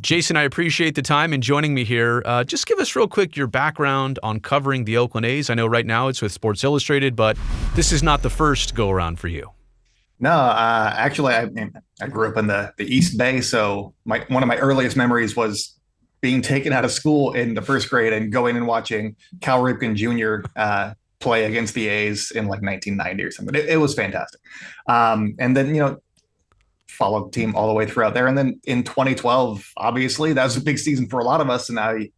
Jason, I appreciate the time and joining me here. Just give us real quick your background on covering the Oakland A's. I know right now it's with Sports Illustrated, but this is not the first go-around for you. No, actually, I grew up in the East Bay, so one of my earliest memories was being taken out of school in the first grade and going and watching Cal Ripken Jr. Play against the A's in like 1990 or something. It was fantastic. And then followed the team all the way throughout there. And then in 2012, obviously, that was a big season for a lot of us. And I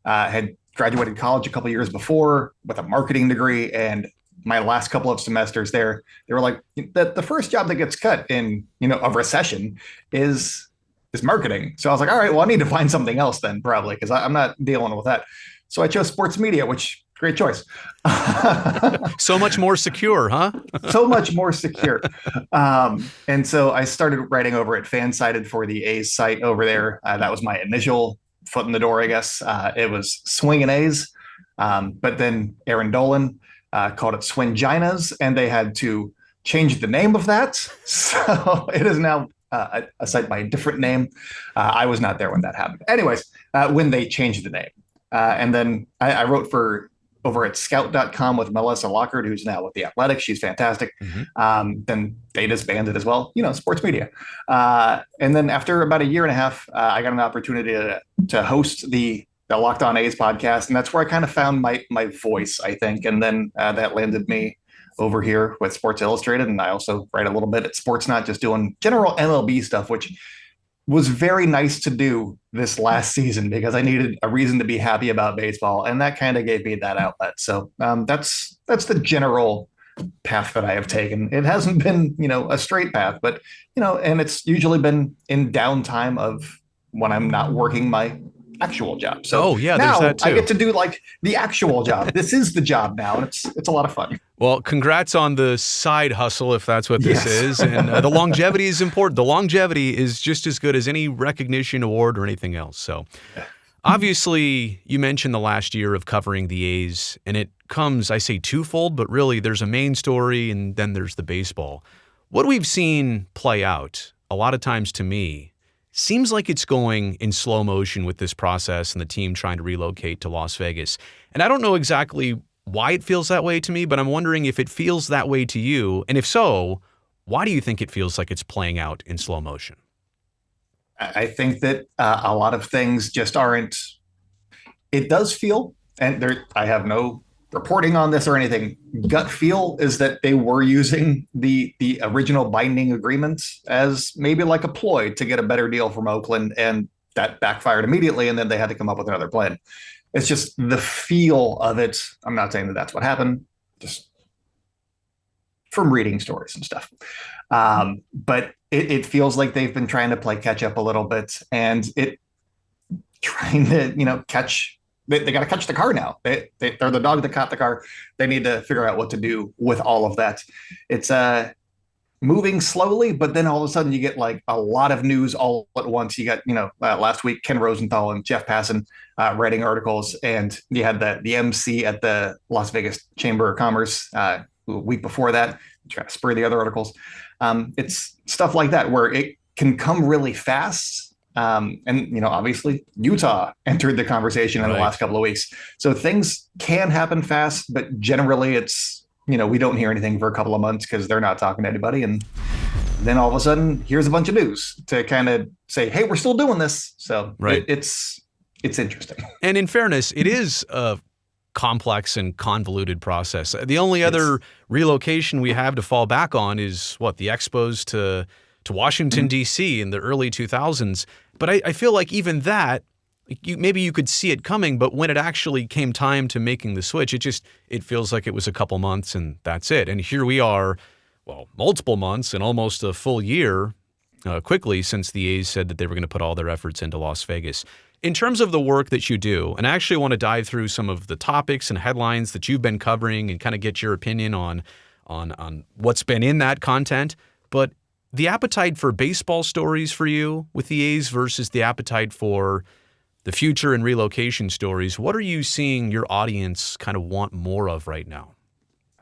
had graduated college a couple years before with a marketing degree, and my last couple of semesters there, they were like, the first job that gets cut in a recession is marketing. So I was like, all right, well, I need to find something else then, probably, because I'm not dealing with that. So I chose sports media, which great choice. So much more secure, huh? So much more secure. And so I started writing over at Fansided for the A's site over there. That was my initial foot in the door, I guess. It was Swingin' A's, but then Aaron Dolan called it Swinginas, and they had to change the name of that. So it is now a site by a different name. I was not there when that happened. Anyways, when they changed the name. And then I wrote for over at scout.com with Melissa Lockhart, who's now with The Athletic. She's fantastic. Mm-hmm. Then they disbanded as well, sports media. And then after about a year and a half, I got an opportunity to host the Locked On A's podcast. And that's where I kind of found my voice, I think. And then that landed me over here with Sports Illustrated. And I also write a little bit at Sportsnot, just doing general MLB stuff, which was very nice to do this last season because I needed a reason to be happy about baseball, and that kind of gave me that outlet. So that's the general path that I have taken. It hasn't been, a straight path, but, and it's usually been in downtime of when I'm not working my actual job. So now there's that too. I get to do like the actual job. This is the job now, and it's a lot of fun. Well, congrats on the side hustle, if that's what this is. And the longevity is important. The longevity is just as good as any recognition, award, or anything else. So obviously, you mentioned the last year of covering the A's, and it comes, I say twofold, but really there's a main story and then there's the baseball. What we've seen play out, a lot of times to me, seems like it's going in slow motion with this process and the team trying to relocate to Las Vegas. And I don't know exactly why it feels that way to me, but I'm wondering if it feels that way to you. And if so, why do you think it feels like it's playing out in slow motion? I think that a lot of things just aren't. It does feel, and I have no reporting on this or anything. Gut feel is that they were using the original binding agreement as maybe like a ploy to get a better deal from Oakland, and that backfired immediately, and then they had to come up with another plan. It's just the feel of it. I'm not saying that that's what happened, just from reading stories and stuff. But it feels like they've been trying to play catch up a little bit, and trying to, catch. They got to catch the car now. They're the dog that caught the car. They need to figure out what to do with all of that. It's moving slowly, but then all of a sudden you get like a lot of news all at once. You got, last week, Ken Rosenthal and Jeff Passan writing articles, and you had the MC at the Las Vegas Chamber of Commerce a week before that, trying to spur the other articles. It's stuff like that where it can come really fast. And obviously Utah entered the conversation in the last couple of weeks. So things can happen fast, but generally it's, we don't hear anything for a couple of months because they're not talking to anybody. And then all of a sudden, here's a bunch of news to kind of say, hey, we're still doing this. So it's interesting. And in fairness, it is a complex and convoluted process. The only other relocation we have to fall back on is the Expos to Washington, D.C. in the early 2000s. But I feel like even that, maybe you could see it coming, but when it actually came time to making the switch, it feels like it was a couple months and that's it. And here we are, multiple months and almost a full year quickly since the A's said that they were going to put all their efforts into Las Vegas. In terms of the work that you do, and I actually want to dive through some of the topics and headlines that you've been covering and kind of get your opinion on what's been in that content, but the appetite for baseball stories for you with the A's versus the appetite for the future and relocation stories, what are you seeing your audience kind of want more of right now?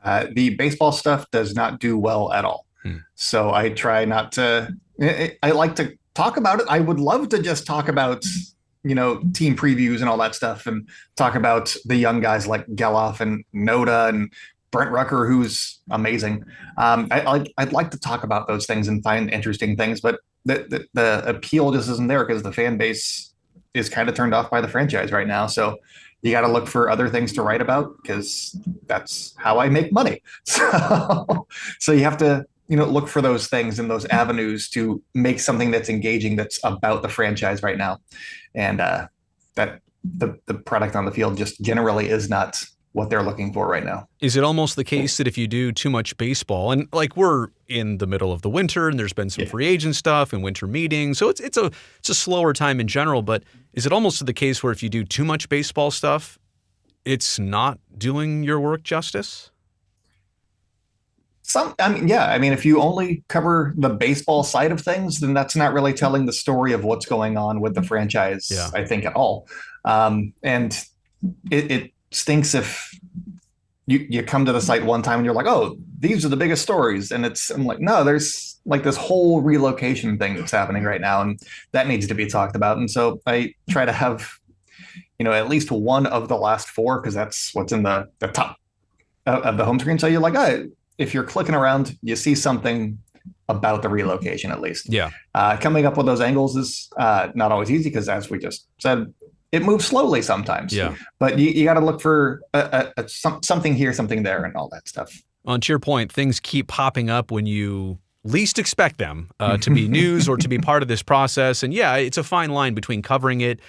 The baseball stuff does not do well at all. So I try not to. I like to talk about it. I would love to just talk about, team previews and all that stuff and talk about the young guys like Geloff and Noda and Brent Rucker, who's amazing. I'd like to talk about those things and find interesting things, but the appeal just isn't there because the fan base is kind of turned off by the franchise right now. So you got to look for other things to write about because that's how I make money. So you have to, look for those things and those avenues to make something that's engaging, that's about the franchise right now. And that the product on the field just generally is not what they're looking for right now. Is it almost the case that if you do too much baseball, and like we're in the middle of the winter and there's been some free agent stuff and winter meetings, so it's a slower time in general, but is it almost the case where if you do too much baseball stuff, it's not doing your work justice? If you only cover the baseball side of things, then that's not really telling the story of what's going on with the franchise, I think, at all. And it stinks if you come to the site one time and you're like, oh, these are the biggest stories. And I'm like, no, there's like this whole relocation thing that's happening right now. And that needs to be talked about. And so I try to have, at least one of the last four, because that's what's in the top of the home screen. So you're like, oh, if you're clicking around, you see something about the relocation at least. Yeah. Coming up with those angles is not always easy because, as we just said, it moves slowly sometimes. Yeah. But you got to look for something here, something there, and all that stuff. On to your point, things keep popping up when you least expect them to be news or to be part of this process. And yeah, it's a fine line between covering it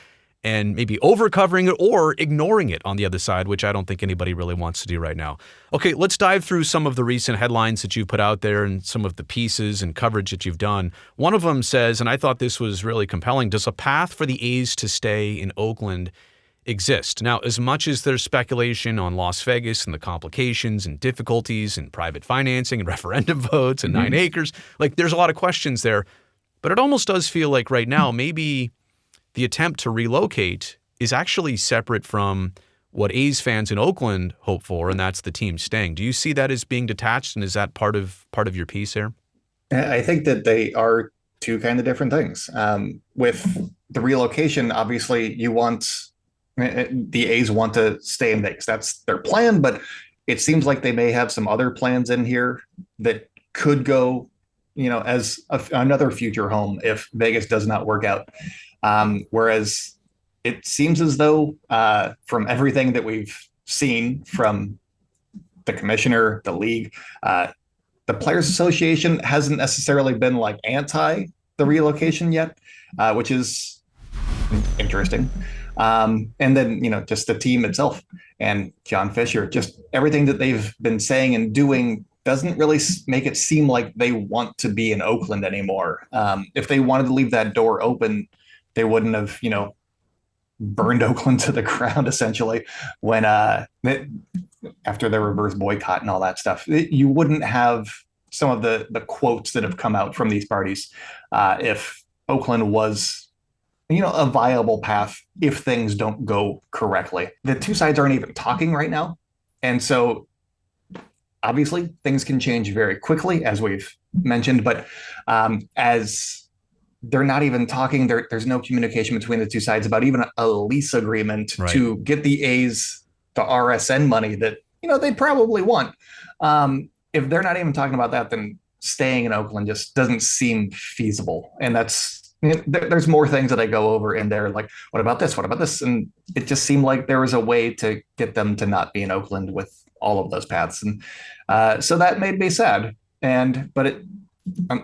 and maybe over-covering it or ignoring it on the other side, which I don't think anybody really wants to do right now. Okay, let's dive through some of the recent headlines that you've put out there and some of the pieces and coverage that you've done. One of them says, and I thought this was really compelling, does a path for the A's to stay in Oakland exist? Now, as much as there's speculation on Las Vegas and the complications and difficulties and private financing and referendum votes and 9 acres, like there's a lot of questions there, but it almost does feel like right now maybe the attempt to relocate is actually separate from what A's fans in Oakland hope for, and that's the team staying. Do you see that as being detached, and is that part of your piece here? I think that they are two kind of different things. With the relocation, obviously, the A's want to stay in Vegas. That's their plan, but it seems like they may have some other plans in here that could go, as another future home if Vegas does not work out. Whereas it seems as though from everything that we've seen from the commissioner, the league, the Players Association hasn't necessarily been like anti the relocation yet, which is interesting. And then, just the team itself and John Fisher, just everything that they've been saying and doing doesn't really make it seem like they want to be in Oakland anymore. If they wanted to leave that door open, they wouldn't have, burned Oakland to the ground essentially when after their reverse boycott and all that stuff. You wouldn't have some of the quotes that have come out from these parties if Oakland was, a viable path if things don't go correctly. The two sides aren't even talking right now. And so obviously things can change very quickly, as we've mentioned, but as they're not even talking. There's no communication between the two sides about even a lease agreement to get the A's the RSN money that, they probably want. If they're not even talking about that, then staying in Oakland just doesn't seem feasible. And there's more things that I go over in there. Like, what about this? What about this? And it just seemed like there was a way to get them to not be in Oakland with all of those paths. And so that made me sad. But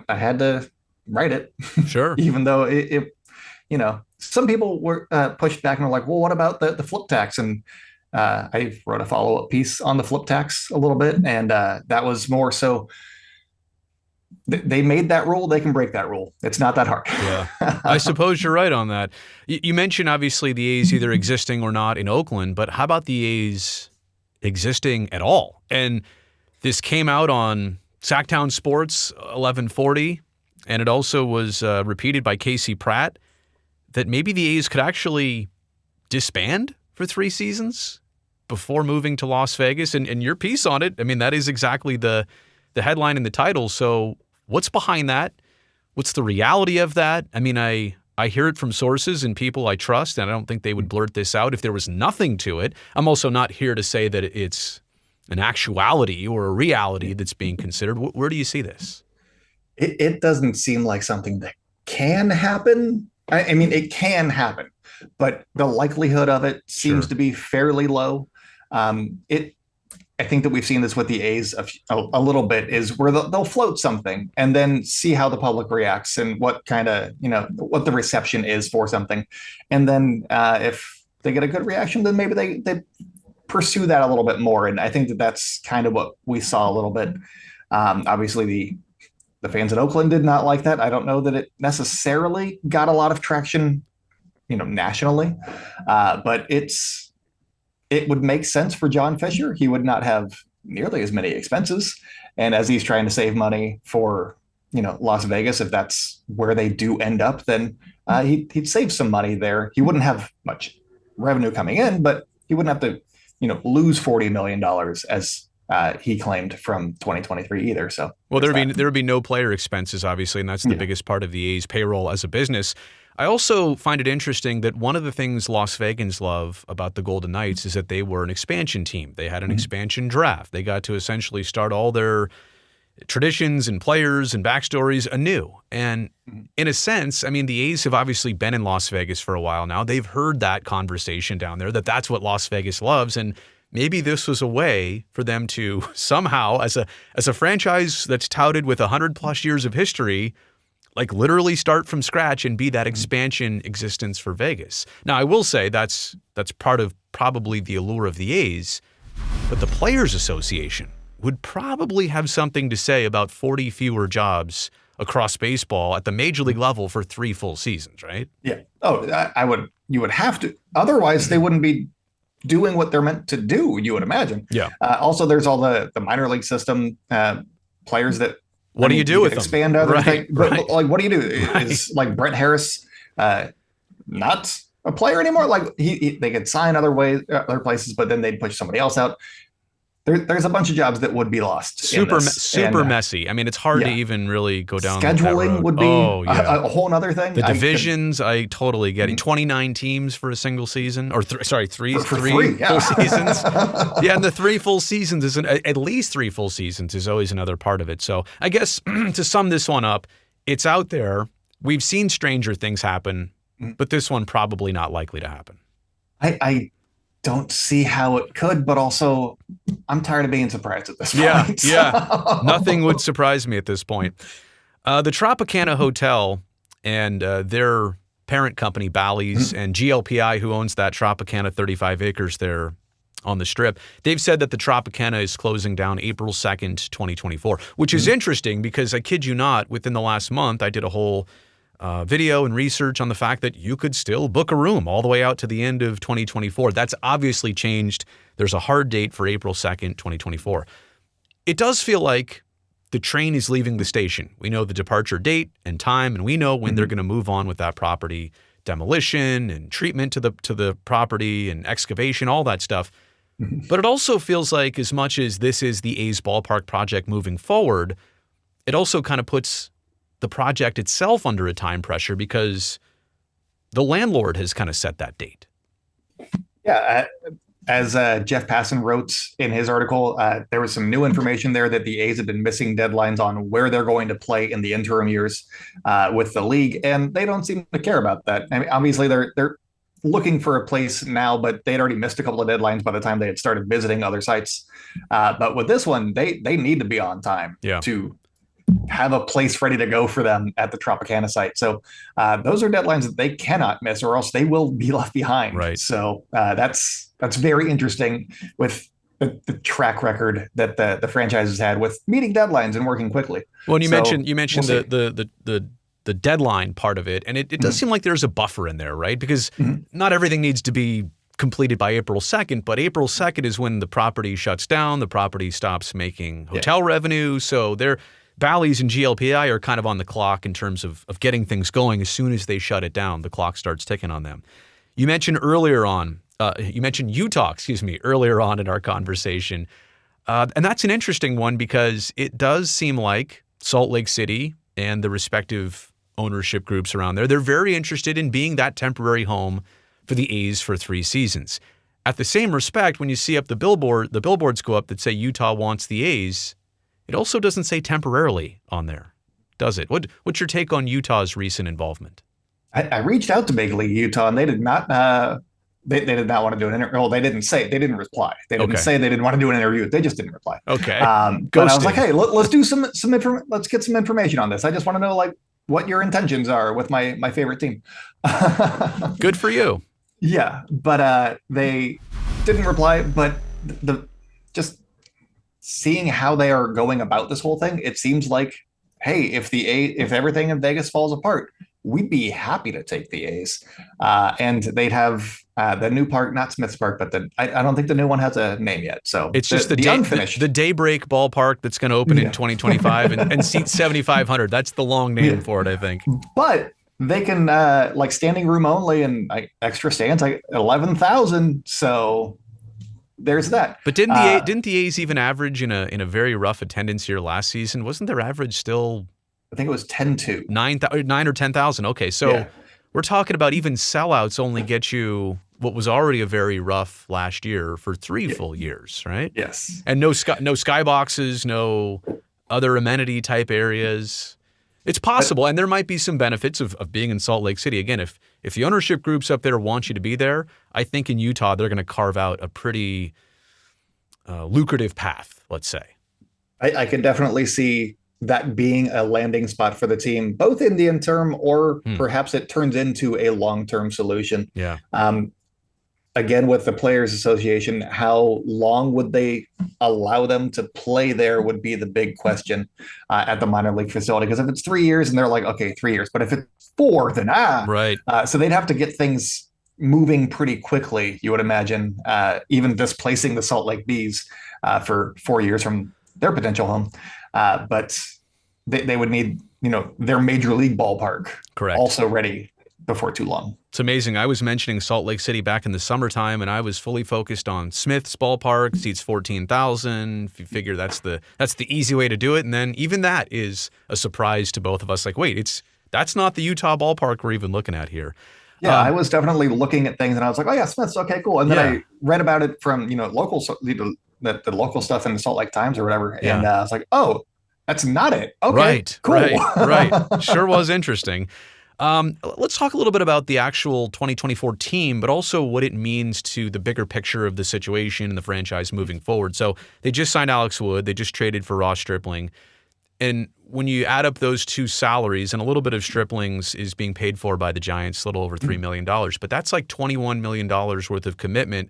I had to write it. Sure. Even though it some people were pushed back and were like, well, what about the flip tax? And I wrote a follow-up piece on the flip tax a little bit. And that was more so they made that rule. They can break that rule. It's not that hard. Yeah. I suppose you're right on that. You mentioned obviously the A's either existing or not in Oakland, but how about the A's existing at all? And this came out on Sacktown Sports 1140. And it also was repeated by Casey Pratt that maybe the A's could actually disband for 3 seasons before moving to Las Vegas. And your piece on it, I mean, that is exactly the headline and the title. So what's behind that? What's the reality of that? I mean, I hear it from sources and people I trust, and I don't think they would blurt this out if there was nothing to it. I'm also not here to say that it's an actuality or a reality that's being considered. Where do you see this? It doesn't seem like something that can happen. I mean, it can happen, but the likelihood of it seems to be fairly low. I think that we've seen this with the A's a little bit, is where they'll float something and then see how the public reacts and what kind of, what the reception is for something. And then if they get a good reaction, then maybe they pursue that a little bit more. And I think that that's kind of what we saw a little bit. Obviously, the fans in Oakland did not like that. I don't know that it necessarily got a lot of traction, nationally, but it would make sense for John Fisher. He would not have nearly as many expenses. And as he's trying to save money for, Las Vegas, if that's where they do end up, then he'd save some money there. He wouldn't have much revenue coming in, but he wouldn't have to, lose $40 million as he claimed from 2023 either. So, well, there would be no player expenses, obviously, and that's the biggest part of the A's payroll as a business. I also find it interesting that one of the things Las Vegans love about the Golden Knights is that they were an expansion team. They had an expansion draft. They got to essentially start all their traditions and players and backstories anew. And in a sense, I mean, the A's have obviously been in Las Vegas for a while now. They've heard that conversation down there, that's what Las Vegas loves. And maybe this was a way for them to somehow, as a franchise that's touted with 100+ years of history, like literally start from scratch and be that expansion existence for Vegas. Now, I will say that's part of probably the allure of the A's, but the Players Association would probably have something to say about 40 fewer jobs across baseball at the major league level for 3 full seasons, right? Yeah. Oh, you would have to. Otherwise, they wouldn't be doing what they're meant to do, you would imagine. Yeah. Also, there's all the minor league system players that, what do you do with them? Expand other things. But like, what do you do? Right. Is like Brent Harris not a player anymore? Like they could sign other places, but then they'd push somebody else out. There's a bunch of jobs that would be lost. Super messy. I mean, it's hard to even really go down. Scheduling would be a whole other thing. The divisions, I totally get it. 29 teams for a single season, or three full seasons. Yeah, and the 3 full seasons is at least 3 full seasons is always another part of it. So I guess to sum this one up, it's out there. We've seen stranger things happen, but this one probably not likely to happen. I don't see how it could, but also I'm tired of being surprised at this point. Yeah. Nothing would surprise me at this point. The Tropicana Hotel and their parent company, Bally's, and GLPI, who owns that Tropicana 35 acres there on the Strip, they've said that the Tropicana is closing down April 2nd, 2024, which is interesting because I kid you not, within the last month, I did a whole video and research on the fact that you could still book a room all the way out to the end of 2024. That's obviously changed. There's a hard date for April 2nd, 2024. It does feel like the train is leaving the station. We know the departure date and time, and we know when they're going to move on with that property, demolition and treatment to the property and excavation, all that stuff. But it also feels like, as much as this is the A's ballpark project moving forward, it also kind of puts the project itself under a time pressure because the landlord has kind of set that date. Yeah. As Jeff Passan wrote in his article, there was some new information there that the A's have been missing deadlines on where they're going to play in the interim years with the league, and they don't seem to care about that. I mean, obviously, they're looking for a place now, but they'd already missed a couple of deadlines by the time they had started visiting other sites. But with this one, they need to be on time to have a place ready to go for them at the Tropicana site. So those are deadlines that they cannot miss, or else they will be left behind. Right. So that's very interesting with the track record that the franchise has had with meeting deadlines and working quickly. Well, and you mentioned the deadline part of it, and it does seem like there's a buffer in there, right? Because not everything needs to be completed by April 2nd, but April 2nd is when the property shuts down, the property stops making hotel revenue. So Bally's and GLPI are kind of on the clock in terms of getting things going. As soon as they shut it down, the clock starts ticking on them. You mentioned Utah, earlier on in our conversation. And that's an interesting one because it does seem like Salt Lake City and the respective ownership groups around there. They're very interested in being that temporary home for the A's for 3 seasons. At the same respect, when you see up the billboards go up that say Utah wants the A's, it also doesn't say temporarily on there, does it? What's your take on Utah's recent involvement? I reached out to Big League Utah, and they did not. They did not want to do an interview. Well, they didn't reply. They didn't say they didn't want to do an interview. They just didn't reply. Okay. But I was like, hey, let's do some let's get some information on this. I just want to know like what your intentions are with my favorite team. Good for you. Yeah, but they didn't reply. But the just seeing how they are going about this whole thing, it seems like, hey, if everything in Vegas falls apart, we'd be happy to take the A's. And they'd have the new park, not Smith's Park, but I don't think the new one has a name yet. So it's just the unfinished. The Daybreak ballpark that's going to open in 2025 and seat 7,500. That's the long name for it, I think. But they can like standing room only and like extra stands, like 11,000. So there's that. But didn't the A's even average in a very rough attendance year last season? Wasn't their average still? I think it was 10-2. 9 or 10,000. Okay, so we're talking about even sellouts only get you what was already a very rough last year for 3 full years, right? Yes. And no skyboxes, no other amenity type areas. It's possible, and there might be some benefits of being in Salt Lake City. Again, if the ownership groups up there want you to be there, I think in Utah they're going to carve out a pretty lucrative path, let's say. I can definitely see that being a landing spot for the team, both in the interim or perhaps it turns into a long-term solution. Yeah. Again, with the Players Association, how long would they allow them to play there would be the big question at the minor league facility. Because if it's 3 years and they're like, okay, 3 years, but if it's 4, then right. So they'd have to get things moving pretty quickly, you would imagine, even displacing the Salt Lake Bees for 4 years from their potential home. But they would need, their major league ballpark also ready before too long. It's amazing. I was mentioning Salt Lake City back in the summertime, and I was fully focused on Smith's ballpark, seats 14,000. If you figure that's the easy way to do it, and then even that is a surprise to both of us. Like, wait, that's not the Utah ballpark we're even looking at here. Yeah, I was definitely looking at things, and I was like, oh yeah, Smith's, okay, cool. And then I read about it from local, the local stuff in the Salt Lake Times or whatever, and I was like, oh, that's not it. Okay, right, cool. right. Sure was interesting. Let's talk a little bit about the actual 2024 team, but also what it means to the bigger picture of the situation and the franchise moving forward. So they just signed Alex Wood. They just traded for Ross Stripling. And when you add up those two salaries, and a little bit of Stripling's is being paid for by the Giants, a little over $3 million, but that's like $21 million worth of commitment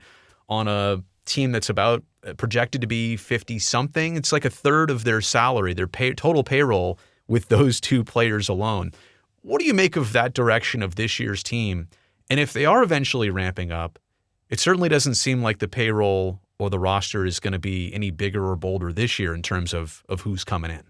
on a team that's about projected to be 50-something. It's like a third of their salary, their total payroll with those two players alone. What do you make of that direction of this year's team? And if they are eventually ramping up, it certainly doesn't seem like the payroll or the roster is going to be any bigger or bolder this year in terms of who's coming in.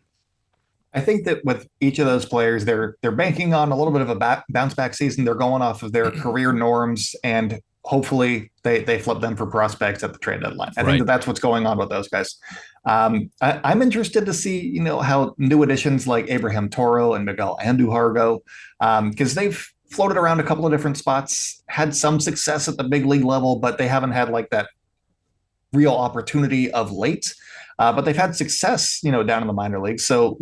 I think that with each of those players, they're banking on a little bit of a bounce back season. They're going off of their career norms, and hopefully they flip them for prospects at the trade deadline. I think that's what's going on with those guys. I'm interested to see, how new additions like Abraham Toro and Miguel Andujar go, because they've floated around a couple of different spots, had some success at the big league level, but they haven't had like that real opportunity of late. But they've had success, down in the minor leagues. So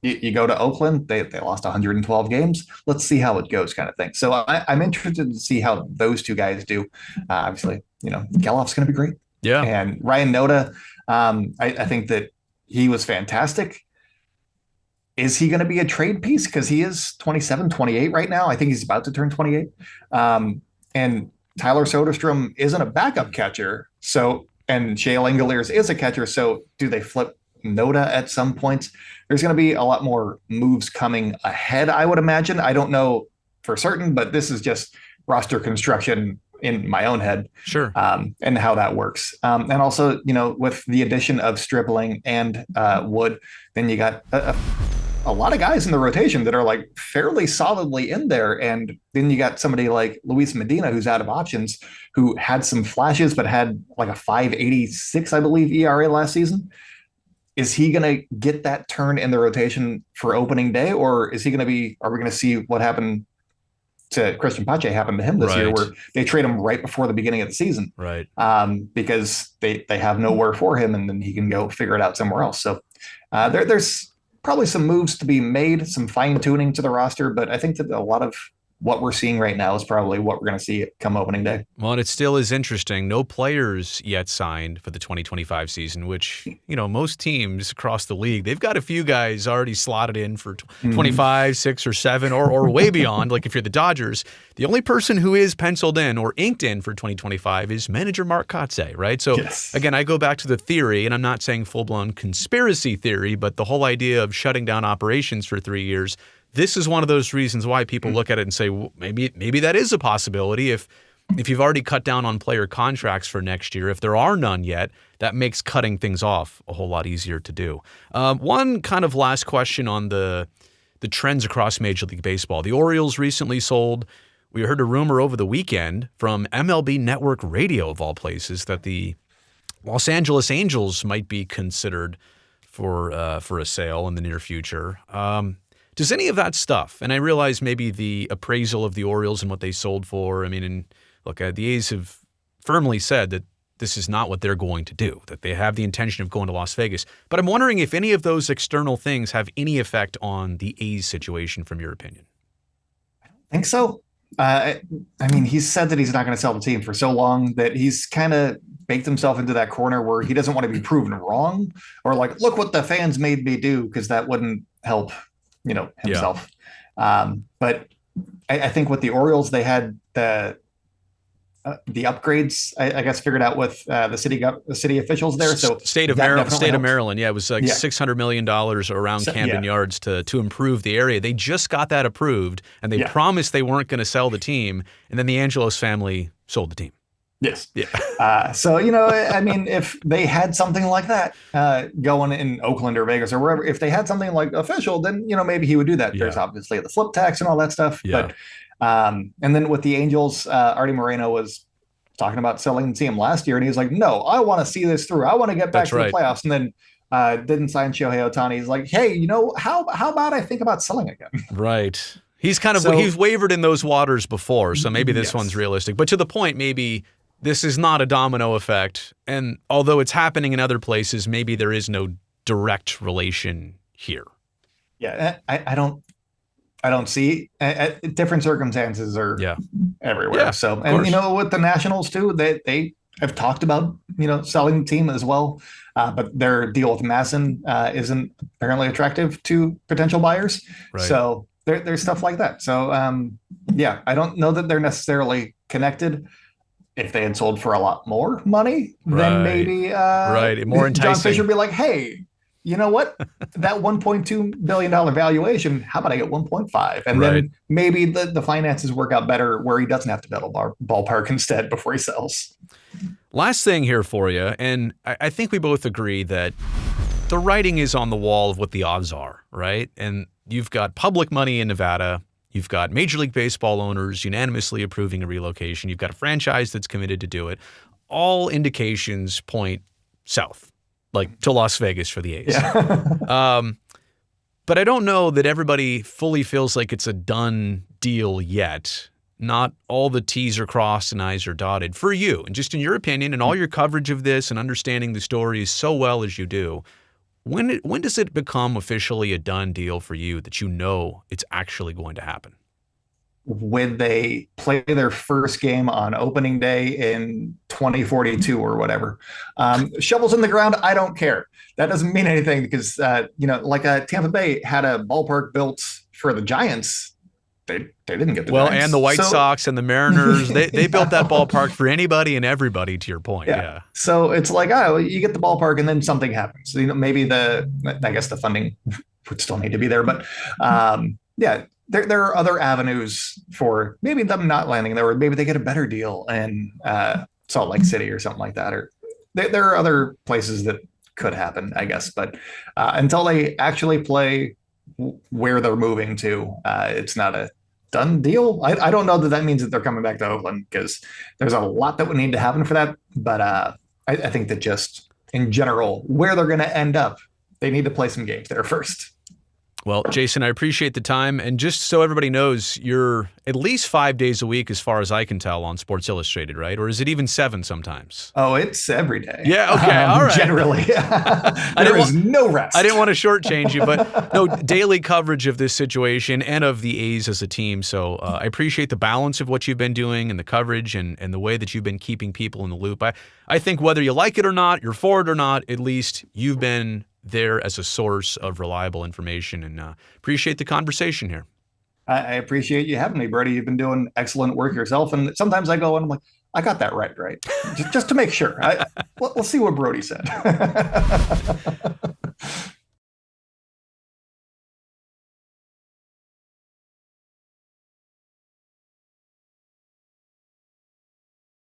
you go to Oakland, they lost 112 games. Let's see how it goes, kind of thing. So I'm interested to see how those two guys do. Obviously, Gelof's going to be great. Yeah. And Ryan Noda, I think that he was fantastic. Is he going to be a trade piece? Because he is 27, 28 right now. I think he's about to turn 28. And Tyler Soderstrom isn't a backup catcher. And Shale Engeliers is a catcher. So do they flip Noda at some point? There's going to be a lot more moves coming ahead, I would imagine. I don't know for certain, but this is just roster construction in my own head. Sure. And how that works. And also, with the addition of Stripling and Wood, then you got a lot of guys in the rotation that are like fairly solidly in there. And then you got somebody like Luis Medina, who's out of options, who had some flashes, but had like a 5.86, I believe, ERA last season. is he going to get that turn in the rotation for opening day, or is he going to be? Are we going to see what happened to Christian Pache happened to him this year, Right. where they trade him right before the beginning of the season, Right. because they have nowhere for him, and then he can go figure it out somewhere else. So there's probably some moves to be made, some fine tuning to the roster, but I think that a lot of what we're seeing right now is probably what we're going to see come opening day. Well, and it still is interesting. No players yet signed for the 2025 season, which, most teams across the league, they've got a few guys already slotted in for 25, 6 or 7 or way beyond. Like if you're the Dodgers, the only person who is penciled in or inked in for 2025 is manager Mark Kotsay, right? So again, I go back to the theory, and I'm not saying full-blown conspiracy theory, but the whole idea of shutting down operations for 3 years. This is one of those reasons why people look at it and say, well, maybe that is a possibility. If you've already cut down on player contracts for next year, if there are none yet, that makes cutting things off a whole lot easier to do. One kind of last question on the trends across Major League Baseball. The Orioles recently sold. We heard a rumor over the weekend from MLB Network Radio, of all places, that the Los Angeles Angels might be considered for a sale in the near future. Does any of that stuff, and I realize maybe the appraisal of the Orioles and what they sold for, look, the A's have firmly said that this is not what they're going to do, that they have the intention of going to Las Vegas. But I'm wondering if any of those external things have any effect on the A's situation, from your opinion. I don't think so. He's said that he's not going to sell the team for so long that he's kind of baked himself into that corner where he doesn't want to be proven wrong, or like, look what the fans made me do, because that wouldn't help himself. Yeah. But I think with the Orioles, they had the upgrades, I guess, figured out with the city officials there. So state of Maryland. Yeah, it was like $600 million around Camden Yards to improve the area. They just got that approved, and they promised they weren't going to sell the team. And then the Angelos family sold the team. Yes. Yeah. If they had something like that going in Oakland or Vegas or wherever, if they had something like official, then, maybe he would do that. Yeah. There's obviously the flip tax and all that stuff. Yeah. But, and then with the Angels, Artie Moreno was talking about selling the team last year, and he was like, no, I want to see this through. I want to get back to the playoffs. And then didn't sign Shohei Ohtani. He's like, hey, how about I think about selling again? Right. He's he's wavered in those waters before, so maybe this one's realistic. But to the point, maybe this is not a domino effect, and although it's happening in other places, maybe there is no direct relation here. Yeah, I don't see different circumstances are everywhere. Yeah, so, and with the Nationals too, they have talked about selling the team as well, but their deal with Masson isn't apparently attractive to potential buyers. Right. So there's stuff like that. So I don't know that they're necessarily connected. If they had sold for a lot more money, then maybe more enticing. John Fisher would be like, hey, you know what? That $1.2 billion valuation, how about I get 1.5? And then maybe the finances work out better where he doesn't have to bet a ballpark instead before he sells. Last thing here for you, and I think we both agree that the writing is on the wall of what the odds are, right? And you've got public money in Nevada. You've got Major League Baseball owners unanimously approving a relocation. You've got a franchise that's committed to do it. All indications point south, like to Las Vegas for the A's. Yeah. But I don't know that everybody fully feels like it's a done deal yet. Not all the T's are crossed and I's are dotted. For you, and just in your opinion and all your coverage of this and understanding the stories so well as you do, when does it become officially a done deal for you that it's actually going to happen? When they play their first game on opening day in 2042 or whatever. Shovels in the ground, I don't care. That doesn't mean anything because, Tampa Bay had a ballpark built for the Giants. They didn't get the Giants. And the White Sox and the Mariners, they built that ballpark for anybody and everybody, to your point. Yeah. So it's like, you get the ballpark and then something happens. Maybe the funding would still need to be there. But there are other avenues for maybe them not landing there, or maybe they get a better deal in Salt Lake City or something like that. Or there are other places that could happen, I guess. But until they actually play where they're moving to, it's not a done deal. I don't know that means that they're coming back to Oakland because there's a lot that would need to happen for that. But I think that just in general, where they're going to end up they need to play some games there first. Well, Jason, I appreciate the time. And just so everybody knows, you're at least 5 days a week, as far as I can tell, on Sports Illustrated, right? Or is it even 7 sometimes? Oh, it's every day. Yeah, okay, all right. Generally. There is no rest. I didn't want to shortchange you, but no, daily coverage of this situation and of the A's as a team. So I appreciate the balance of what you've been doing and the coverage and the way that you've been keeping people in the loop. I think whether you like it or not, you're for it or not, at least you've been there as a source of reliable information, and appreciate the conversation here. I appreciate you having me, Brady. You've been doing excellent work yourself. And sometimes I go and I'm like, I got that right? Just to make sure. We'll see what Brody said.